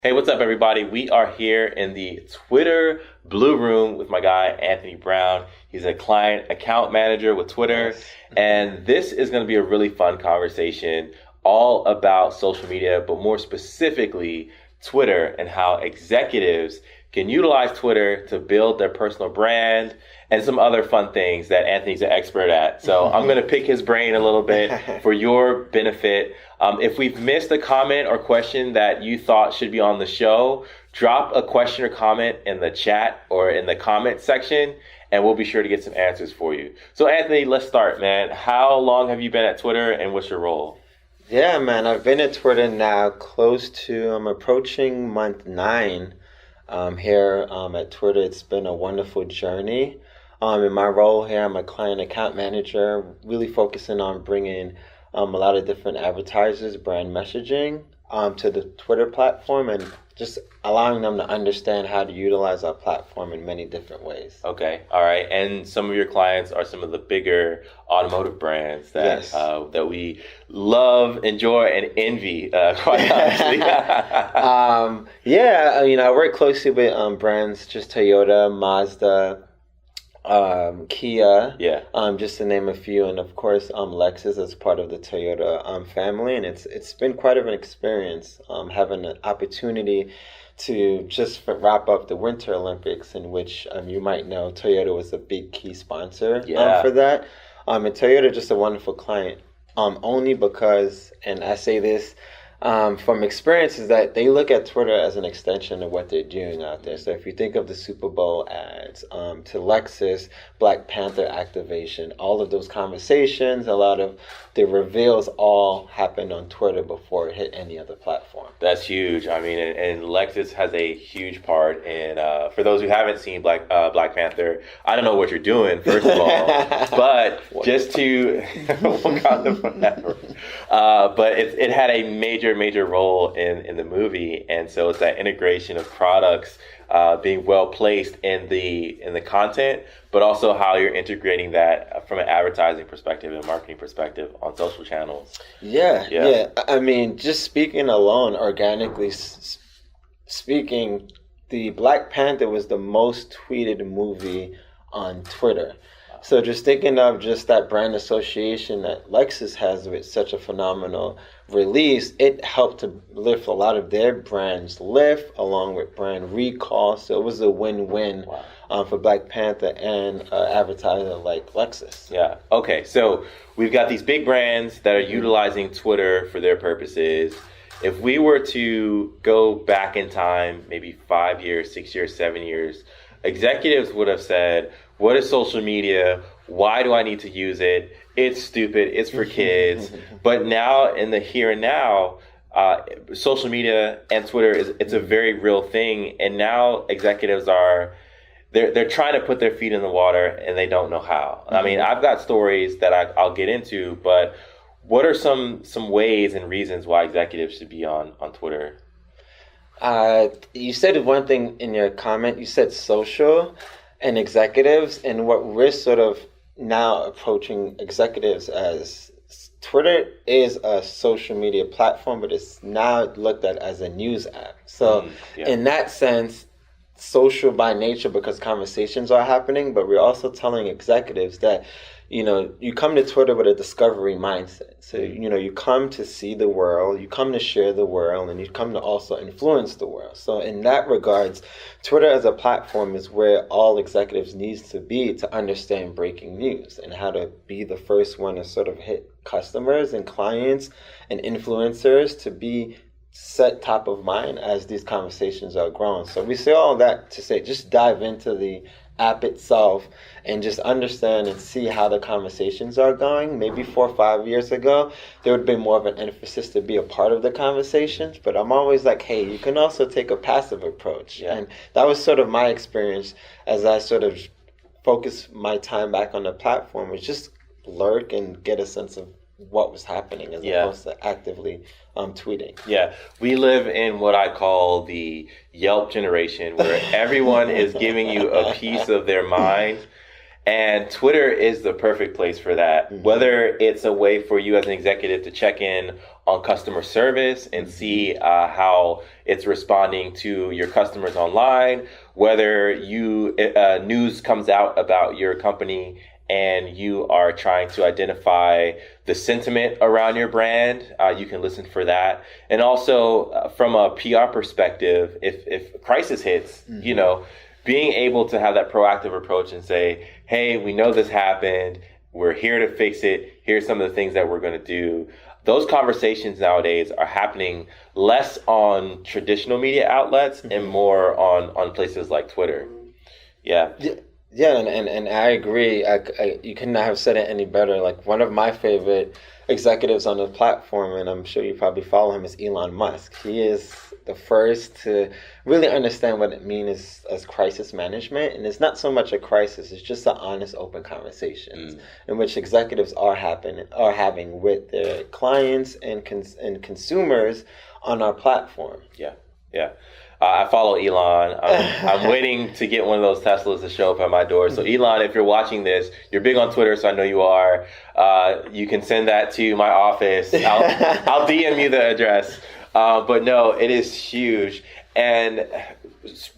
Hey, what's up, everybody? We are here in the Twitter Blue Room with my guy, Anthony Brown. He's a client account manager with Twitter. Yes. And this is going to be a really fun conversation all about social media, but more specifically, Twitter and how executives can utilize Twitter to build their personal brand and some other fun things that Anthony's an expert at. So I'm going to pick his brain a little bit for your benefit. If we've missed a comment or question that you thought should be on the show, drop a question or comment in the chat or in the comment section, and we'll be sure to get some answers for you. So Anthony, let's start, man. How long have you been at Twitter and what's your role? Yeah, man, I've been at Twitter now I'm approaching month 9 here at Twitter. It's been a wonderful journey. In my role here, I'm a client account manager, really focusing on bringing a lot of different advertisers, brand messaging to the Twitter platform and just allowing them to understand how to utilize our platform in many different ways. Okay, all right. And some of your clients are some of the bigger automotive brands that Yes. that we love, enjoy, and envy, quite honestly. I work closely with brands, just Toyota, Mazda, Kia, Yeah. just to name a few, and of course Lexus as part of the Toyota family, and it's been quite of an experience having an opportunity to just wrap up the Winter Olympics, in which you might know Toyota was a big key sponsor for that, and Toyota just a wonderful client only because, and I say this from experience, is that they look at Twitter as an extension of what they're doing out there. So if you think of the Super Bowl ads, to Lexus, Black Panther activation, all of those conversations, a lot of the reveals all happened on Twitter before it hit any other platform. That's huge. I mean, and Lexus has a huge part in, for those who haven't seen Black Panther, I don't know what you're doing, first of all, but just to, but it had a major role in the movie. And so it's that integration of products being well placed in the content, but also how you're integrating that from an advertising perspective and marketing perspective on social channels. Yeah. I mean, just speaking alone, organically speaking, the Black Panther was the most tweeted movie on Twitter. So just thinking of just that brand association that Lexus has with such a phenomenal release, it helped to lift a lot of their brand's lift along with brand recall. So it was a win-win for Black Panther and advertiser like Lexus. Yeah. Okay. So we've got these big brands that are utilizing Twitter for their purposes. If we were to go back in time, maybe 5 years, 6 years, 7 years, executives would have said, what is social media? Why do I need to use it? It's stupid. It's for kids. But now, in the here and now, social media and Twitter it's a very real thing. And now executives they're trying to put their feet in the water and they don't know how. I mean, I've got stories that I'll get into, but what are some ways and reasons why executives should be on Twitter? You said one thing in your comment. You said social and executives, and what we're sort of now approaching executives as Twitter is a social media platform, but it's now looked at as a news app. So in that sense, social by nature because conversations are happening, but we're also telling executives that, you come to Twitter with a discovery mindset. So, you come to see the world, you come to share the world, and you come to also influence the world. So in that regards, Twitter as a platform is where all executives needs to be to understand breaking news and how to be the first one to sort of hit customers and clients and influencers to be set top of mind as these conversations are growing. So we say all that to say, just dive into the app itself and just understand and see how the conversations are going. Maybe 4 or 5 years ago, there would be more of an emphasis to be a part of the conversations. But I'm always like, hey, you can also take a passive approach. Yeah. And that was sort of my experience as I sort of focus my time back on the platform, was just lurk and get a sense of what was happening as opposed to actively tweeting. Yeah, we live in what I call the Yelp generation, where everyone is giving you a piece of their mind. And Twitter is the perfect place for that. Mm-hmm. Whether it's a way for you as an executive to check in on customer service and see how it's responding to your customers online, whether news comes out about your company and you are trying to identify the sentiment around your brand, you can listen for that. And also from a PR perspective, if crisis hits, being able to have that proactive approach and say, hey, we know this happened. We're here to fix it. Here's some of the things that we're going to do. Those conversations nowadays are happening less on traditional media outlets and more on places like Twitter. Yeah. Yeah, and I agree. You could not have said it any better. Like, one of my favorite executives on the platform, and I'm sure you probably follow him, is Elon Musk. He is the first to really understand what it means as crisis management. And it's not so much a crisis, it's just an honest, open conversations in which executives are having with their clients and consumers on our platform. Yeah. I follow Elon. I'm waiting to get one of those Teslas to show up at my door. So Elon, if you're watching this, you're big on Twitter, so I know you are. You can send that to my office. I'll DM you the address. But no, it is huge. And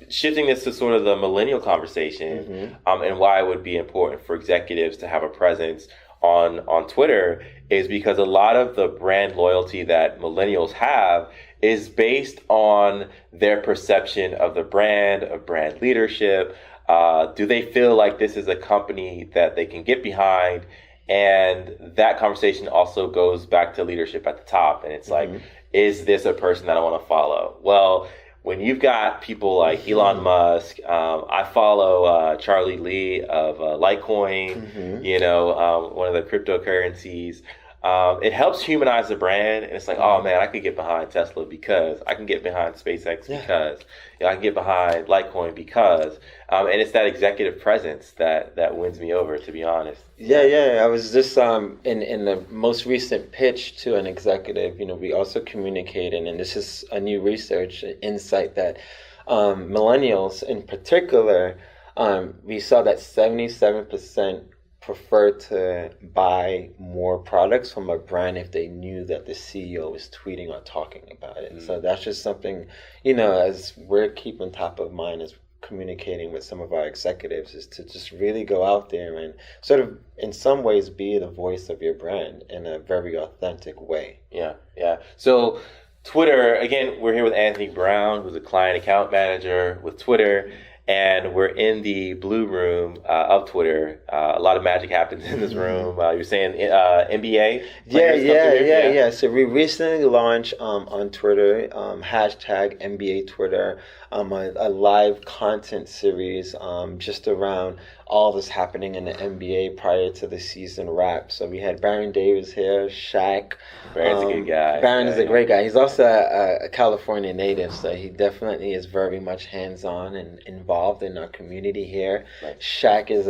shifting this to sort of the millennial conversation, and why it would be important for executives to have a presence on Twitter is because a lot of the brand loyalty that millennials have is based on their perception of the brand, of brand leadership. Do they feel like this is a company that they can get behind? And that conversation also goes back to leadership at the top. And it's like, is this a person that I want to follow? Well, when you've got people like Elon Musk, I follow Charlie Lee of Litecoin, one of the cryptocurrencies. It helps humanize the brand, and it's like, oh man, I could get behind Tesla because I can get behind SpaceX because I can get behind Litecoin because, and it's that executive presence that wins me over, to be honest. Yeah. I was just in the most recent pitch to an executive. We also communicated, and this is a new research insight that millennials in particular, we saw that 77% prefer to buy more products from a brand if they knew that the CEO is tweeting or talking about it. So that's just something, as we're keeping top of mind as communicating with some of our executives, is to just really go out there and sort of in some ways be the voice of your brand in a very authentic way. Yeah. So Twitter, again, we're here with Anthony Brown, who's a client account manager with Twitter. And we're in the blue room of Twitter. A lot of magic happens in this room. You're saying NBA? Yeah. So we recently launched on Twitter, hashtag NBA Twitter, a live content series just around all this happening in the NBA prior to the season wrap. So we had Baron Davis here, Shaq. Baron's a good guy. Baron is a great guy. He's also a California native, so he definitely is very much hands-on and involved in our community here. Right. Shaq is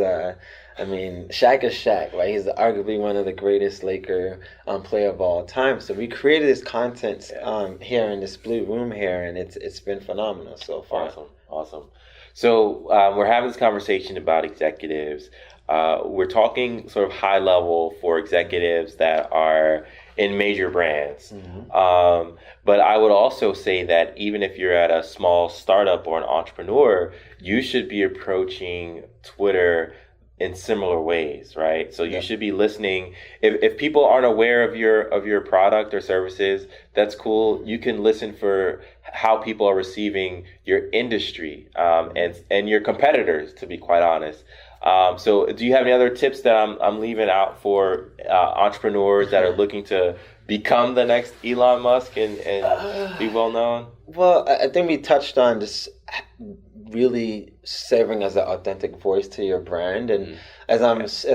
Shaq, right? He's arguably one of the greatest Laker player of all time. So we created this content here in this blue room here, and it's been phenomenal so far. Awesome. So we're having this conversation about executives. We're talking sort of high level for executives that are in major brands. But I would also say that even if you're at a small startup or an entrepreneur, you should be approaching Twitter in similar ways, right? So you should be listening. If people aren't aware of your product or services, that's cool. You can listen for how people are receiving your industry and your competitors, to be quite honest. So do you have any other tips that I'm leaving out for entrepreneurs that are looking to become the next Elon Musk and be well known? Well, I think we touched on this really serving as an authentic voice to your brand. And as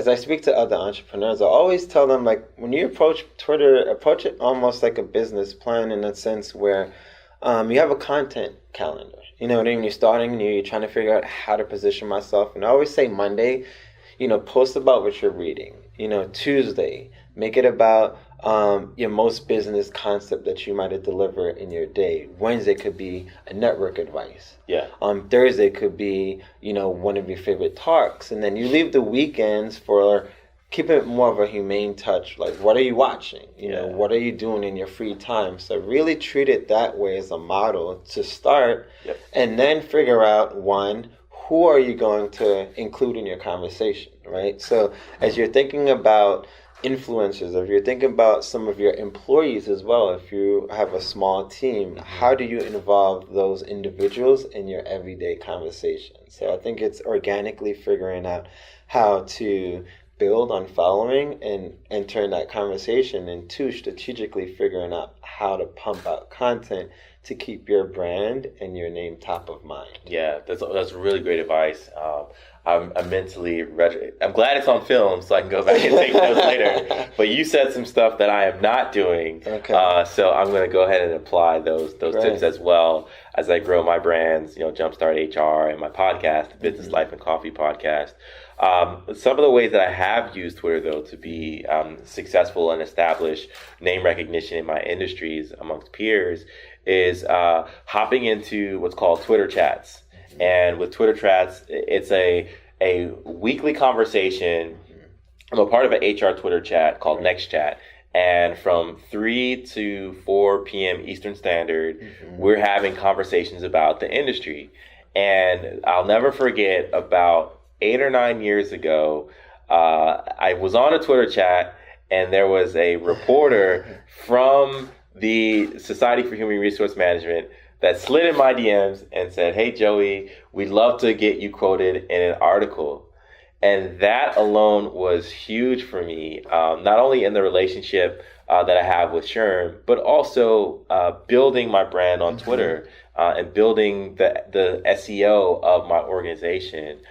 I speak to other entrepreneurs, I always tell them, like, when you approach Twitter, approach it almost like a business plan, in a sense where you have a content calendar. You know what I mean? You're starting new, you're trying to figure out how to position myself. And I always say Monday, post about what you're reading. Tuesday, make it about your most business concept that you might have delivered in your day. Wednesday could be a network advice. Thursday could be, one of your favorite talks. And then you leave the weekends for keep it more of a humane touch. Like, what are you watching? You know, Yeah. what are you doing in your free time? So really treat it that way as a model to start, Yep. and then figure out, one, who are you going to include in your conversation, right? So as you're thinking about influencers, if you're thinking about some of your employees as well, if you have a small team, how do you involve those individuals in your everyday conversation? So I think it's organically figuring out how to build on following and enter in that conversation, and two, strategically figuring out how to pump out content to keep your brand and your name top of mind. Yeah, that's really great advice. I'm mentally ready. I'm glad it's on film so I can go back and take notes later. But you said some stuff that I am not doing. Okay. So I'm going to go ahead and apply those tips as well as I grow my brands, Jumpstart HR and my podcast, the Business Life and Coffee podcast. Some of the ways that I have used Twitter, though, to be successful and establish name recognition in my industries amongst peers is hopping into what's called Twitter chats. And with Twitter chats, it's a weekly conversation. I'm a part of an HR Twitter chat called Next Chat. And from 3 to 4 p.m. Eastern Standard, we're having conversations about the industry. And I'll never forget, about 8 or 9 years ago, I was on a Twitter chat, and there was a reporter from the Society for Human Resource Management that slid in my DMs and said, "Hey, Joey, we'd love to get you quoted in an article." And that alone was huge for me, not only in the relationship that I have with Sherm, but also building my brand on Twitter and building the SEO of my organization.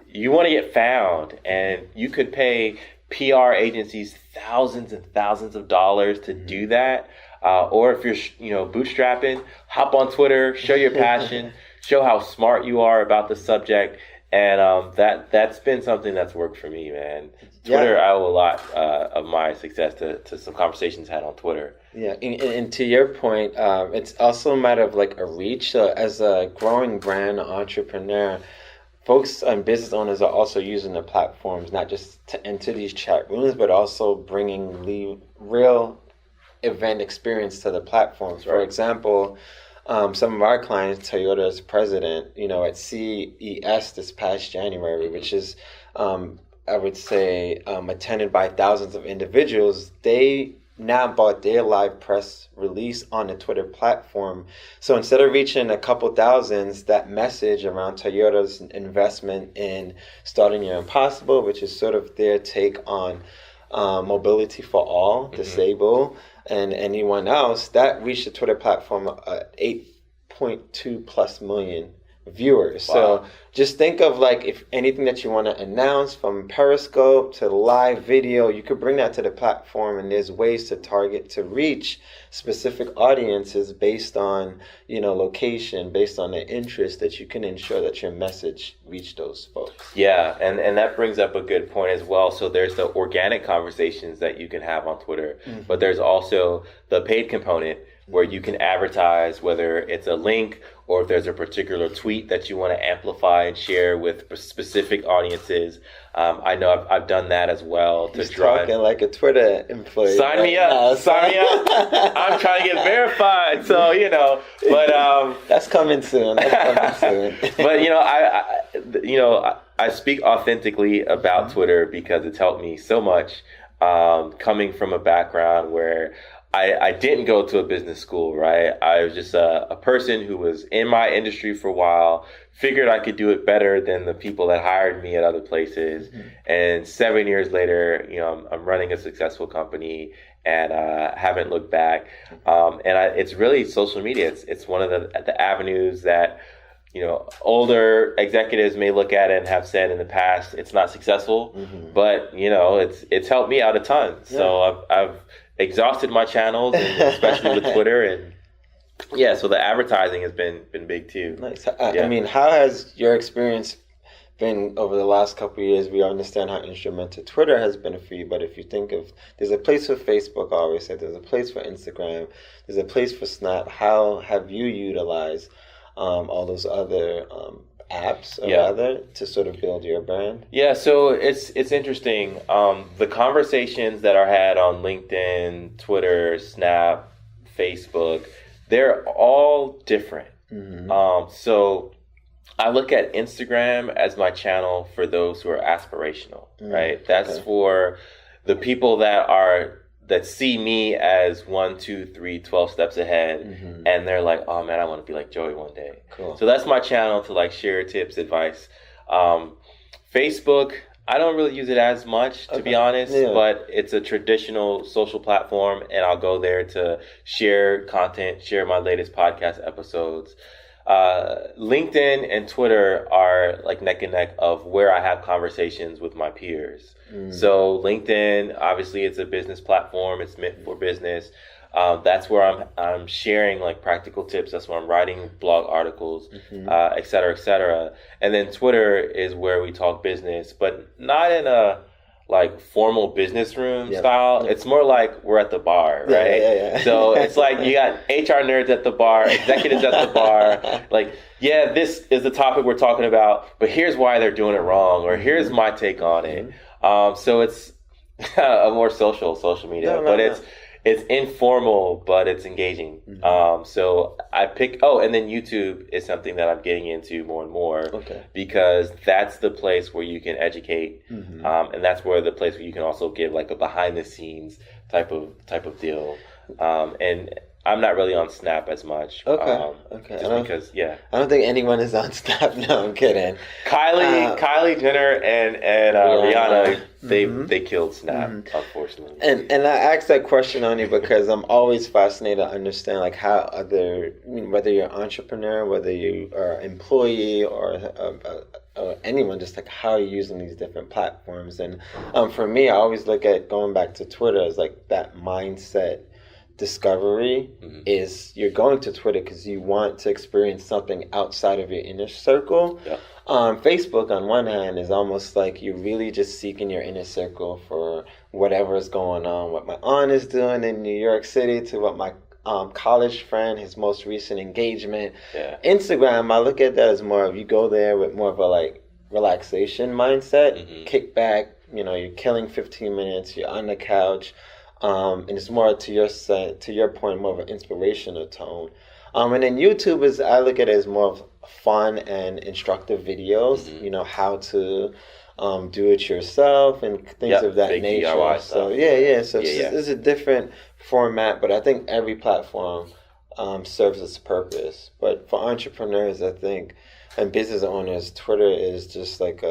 You want to get found, and you could pay PR agencies thousands and thousands of dollars to do that. Or if you're bootstrapping, hop on Twitter, show your passion, show how smart you are about the subject. And that's been something that's worked for me, man. Twitter, I owe a lot of my success to some conversations had on Twitter. Yeah, and to your point, it's also a matter of like a reach. So as a growing brand entrepreneur, folks and business owners are also using the platforms not just to enter these chat rooms, but also bringing real event experience to the platforms. For example, some of our clients, Toyota's president, at CES this past January, which is, I would say, attended by thousands of individuals, they now bought their live press release on the Twitter platform. So instead of reaching a couple thousands, that message around Toyota's investment in starting your impossible, which is sort of their take on mobility for all, disabled, and anyone else, that reached the Twitter platform at 8.2 plus million viewers. Wow. So just think of like, if anything that you want to announce, from Periscope to live video, you could bring that to the platform, and there's ways to target, to reach specific audiences based on, location, based on their interest, that you can ensure that your message reach those folks. Yeah, and that brings up a good point as well. So there's the organic conversations that you can have on Twitter, but there's also the paid component where you can advertise, whether it's a link or if there's a particular tweet that you want to amplify and share with specific audiences. I know I've done that as well to drive. Talking like a Twitter employee. Sign me up. Sign me up. I'm trying to get verified. So, but that's coming soon. But I speak authentically about Twitter because it's helped me so much. Coming from a background where I didn't go to a business school, right? I was just a person who was in my industry for a while, figured I could do it better than the people that hired me at other places. And 7 years later, I'm running a successful company and haven't looked back. It's really social media. It's one of the avenues that, older executives may look at it and have said in the past, it's not successful, but it's helped me out a ton. Yeah. So I've exhausted my channels, and especially with Twitter, and so the advertising has been big too. Nice. I mean, how has your experience been over the last couple of years? We understand how instrumental Twitter has been for you, but if you think of, there's a place for Facebook, I always say, there's a place for Instagram, there's a place for Snap. How have you utilized all those other apps, or rather, to sort of build your brand? Yeah, so it's interesting. The conversations that are had on LinkedIn, Twitter, Snap, Facebook, they're all different. So I look at Instagram as my channel for those who are aspirational, right? That's for the people that see me as 1, 2, 3, 12 steps ahead, and they're like, oh man, I want to be like Joey one day. Cool. So that's my channel to like share tips, advice. Facebook, I don't really use it as much, to be honest, but it's a traditional social platform, and I'll go there to share content, share my latest podcast episodes. LinkedIn and Twitter are like neck and neck of where I have conversations with my peers. So LinkedIn, obviously, it's a business platform. It's meant for business. That's where I'm sharing like practical tips. That's where I'm writing blog articles, et cetera, et cetera. And then Twitter is where we talk business, but not in a like formal business room style. It's more like we're at the bar, right? So it's like you got HR nerds at the bar, executives at the bar. Like, yeah, this is the topic we're talking about, but here's why they're doing it wrong, or here's my take on it. So it's a more social media, but it's informal, but it's engaging. So I pick, and then YouTube is something that I'm getting into more and more, because that's the place where you can educate, and that's where the place where you can also give like a behind the scenes type of deal. And I'm not really on Snap as much. Just because, I don't think anyone is on Snap. No, I'm kidding. Kylie Jenner and Rihanna, they killed Snap, unfortunately. And I asked that question only because I'm always fascinated to understand like how whether you're an entrepreneur, whether you are an employee, or anyone, just like how you're using these different platforms. And for me, I always look at going back to Twitter as like that mindset discovery. Is you're going to Twitter because you want to experience something outside of your inner circle. Facebook, on one hand, is almost like you're really just seeking your inner circle for whatever is going on, what my aunt is doing in New York City, to what my college friend, his most recent engagement. Instagram, I look at that as more of, you go there with more of a like relaxation mindset, kick back, you're killing 15 minutes, you're on the couch. And it's more to your point, more of an inspirational tone. And then YouTube I look at it as more of fun and instructive videos. How to do it yourself and things of that nature. DIY stuff. So it's a different format, but I think every platform serves its purpose. But for entrepreneurs, I think, and business owners, Twitter is just like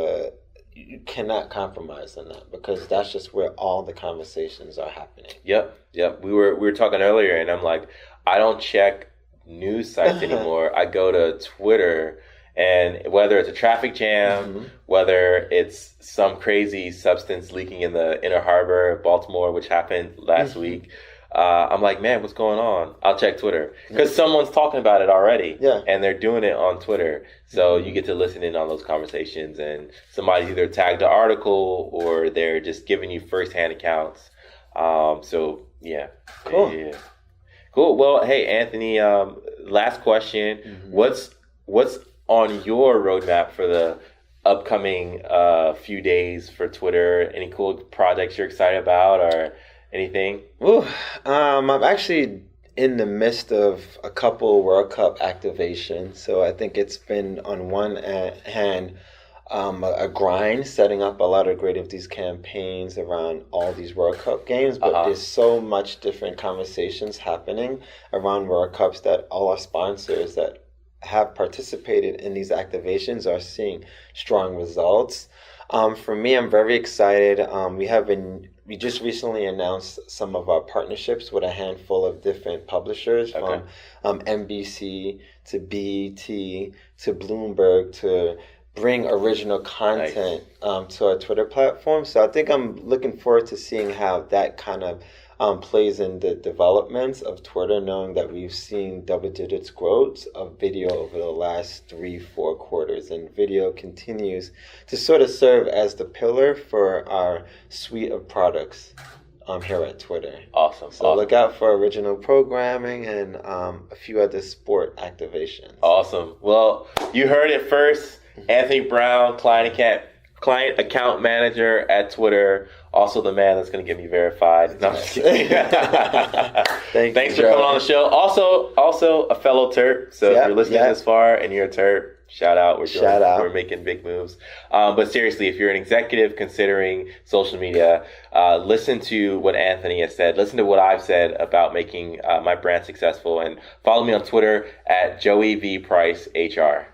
you cannot compromise on that, because that's just where all the conversations are happening. We were talking earlier, and I'm like, I don't check news sites anymore. I go to Twitter, and whether it's a traffic jam, whether it's some crazy substance leaking in the Inner Harbor of Baltimore, which happened last week, I'm like, man, what's going on? I'll check Twitter because someone's talking about it already, and they're doing it on Twitter. So you get to listen in on those conversations, and somebody's either tagged the article or they're just giving you firsthand accounts. Cool. Cool. Well, hey, Anthony, last question. What's on your roadmap for the upcoming few days for Twitter? Any cool projects you're excited about, or anything? I'm actually in the midst of a couple World Cup activations. So I think it's been, on one hand, a grind, setting up a lot of great of these campaigns around all these World Cup games. But there's so much different conversations happening around World Cups that all our sponsors that have participated in these activations are seeing strong results. For me, I'm very excited. We just recently announced some of our partnerships with a handful of different publishers, from NBC to BET to Bloomberg, to bring original content to our Twitter platform. So I think I'm looking forward to seeing how that kind of plays in the developments of Twitter, knowing that we've seen double digits growth of video over the last 3-4 quarters, and video continues to sort of serve as the pillar for our suite of products here at Twitter. Awesome. Look out for original programming and a few other sport activations. Awesome. Well, you heard it first. Anthony Brown, client account manager at Twitter. Also the man that's going to get me verified. No, I'm just kidding. Thanks for coming on the show. Also a fellow Terp. So if you're listening this far and you're a Terp, shout out. We're making big moves. But seriously, if you're an executive considering social media, listen to what Anthony has said. Listen to what I've said about making my brand successful. And follow me on Twitter at Joey V. Price HR.